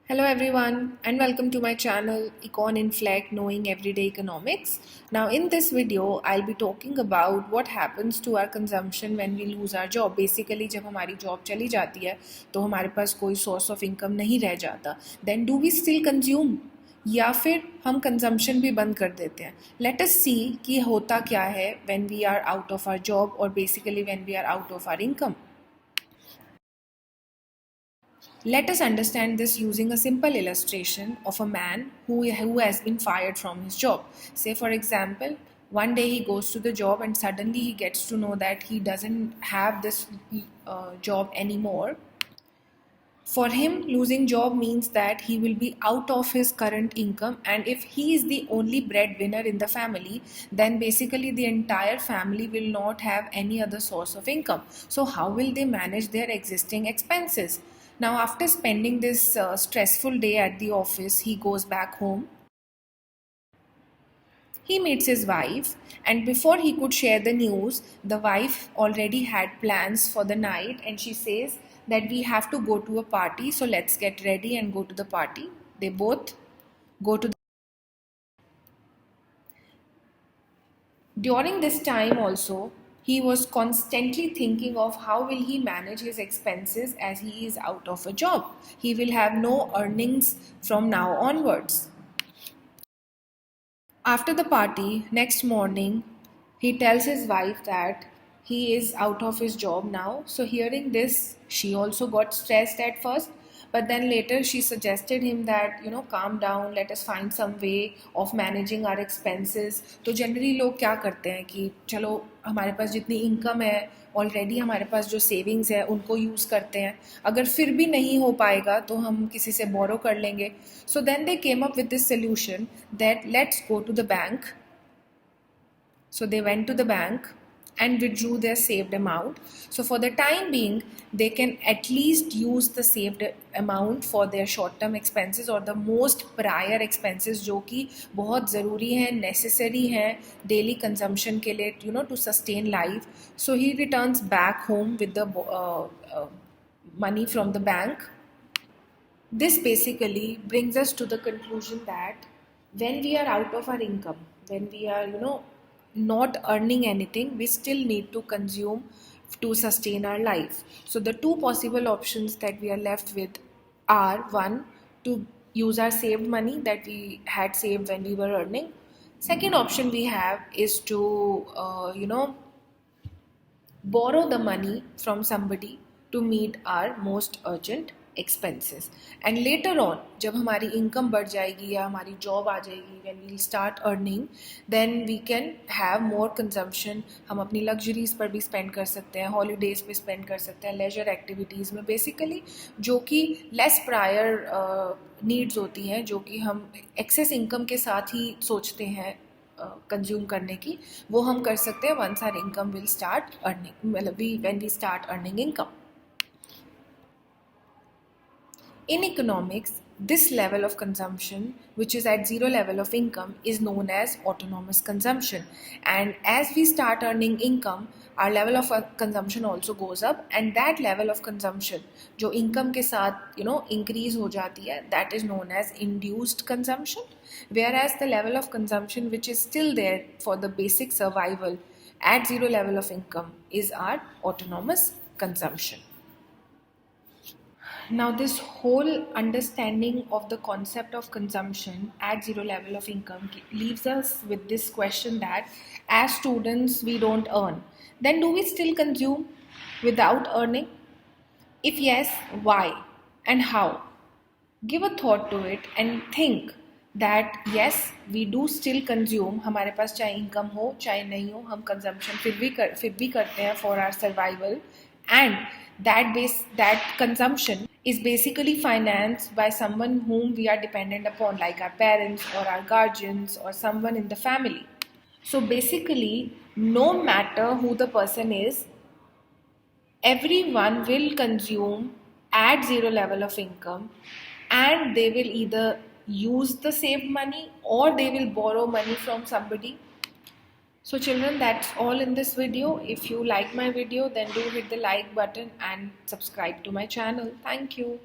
Hello everyone and welcome to my channel Econ Inflect Knowing Everyday Economics. Now in this video I'll be talking about what happens to our consumption when we lose our job. Basically जब हमारी job चली जाती है तो हमारे पास कोई source of income नहीं रह जाता. Then do we still consume? या फिर हम consumption भी बंद कर देते हैं. Let us see कि होता क्या है when we are out of our job or basically when we are out of our income. Let us understand this using a simple illustration of a man who has been fired from his job. Say, for example, one day he goes to the job and suddenly he gets to know that he doesn't have this job anymore. For him, losing job means that he will be out of his current income, and if he is the only breadwinner in the family, then basically the entire family will not have any other source of income. So how will they manage their existing expenses? Now, after spending this stressful day at the office, he goes back home. He meets his wife, and before he could share the news, the wife already had plans for the night, and she says that we have to go to a party, so let's get ready and go to the party. They both go to the During this time also, he was constantly thinking of how will he manage his expenses as he is out of a job. He will have no earnings from now onwards. After the party, next morning, he tells his wife that he is out of his job now. So, hearing this, she also got stressed at first, but then later she suggested him that, calm down, let us find some way of managing our expenses. तो generally लोग क्या करते हैं कि चलो हमारे पास जितनी income है ऑलरेडी हमारे पास जो सेविंग्स है उनको यूज़ करते हैं, अगर फिर भी नहीं हो पाएगा तो हम किसी से बोरो कर लेंगे. So then they came up with this solution that let's go to the bank. So they went to the bank and withdrew their saved amount. So for the time being, they can at least use the saved amount for their short term expenses or the most prior expenses जो कि बहुत ज़रूरी हैं, necessary हैं daily consumption के लिए, to sustain life. So he returns back home with the money from the bank. This basically brings us to the conclusion that when we are out of our income, when we are, not earning anything, we still need to consume to sustain our life. So the two possible options that we are left with are one, to use our saved money that we had saved when we were earning. Second option we have is to, borrow the money from somebody to meet our most urgent expenses. And later on जब हमारी income बढ़ जाएगी या हमारी job आ जाएगी, when we'll start earning, then we can have more consumption. हम अपनी luxuries पर भी spend कर सकते हैं, holidays पे spend कर सकते हैं, leisure activities में basically जो कि less prior needs होती हैं, जो कि हम excess income के साथ ही सोचते हैं कंज्यूम करने की, वो हम कर सकते हैं once our income will start earning, मतलब when we start earning income. In economics, this level of consumption, which is at zero level of income, is known as autonomous consumption. And as we start earning income, our level of consumption also goes up, and that level of consumption, जो income के साथ increase हो जाती है, that is known as induced consumption. Whereas the level of consumption which is still there for the basic survival at zero level of income is our autonomous consumption. Now, this whole understanding of the concept of consumption at zero level of income leaves us with this question that as students we don't earn. Then do we still consume without earning? If yes, why and how? Give a thought to it and think that yes, we do still consume. हमारे पास चाहे income हो चाहे नहीं हो, हम consumption फिर भी करते हैं for our survival, and that consumption is basically financed by someone whom we are dependent upon, like our parents or our guardians or someone in the family. So basically, no matter who the person is, everyone will consume at zero level of income, and they will either use the saved money or they will borrow money from somebody. So children, that's all in this video. If you like my video, then do hit the like button and subscribe to my channel. Thank you.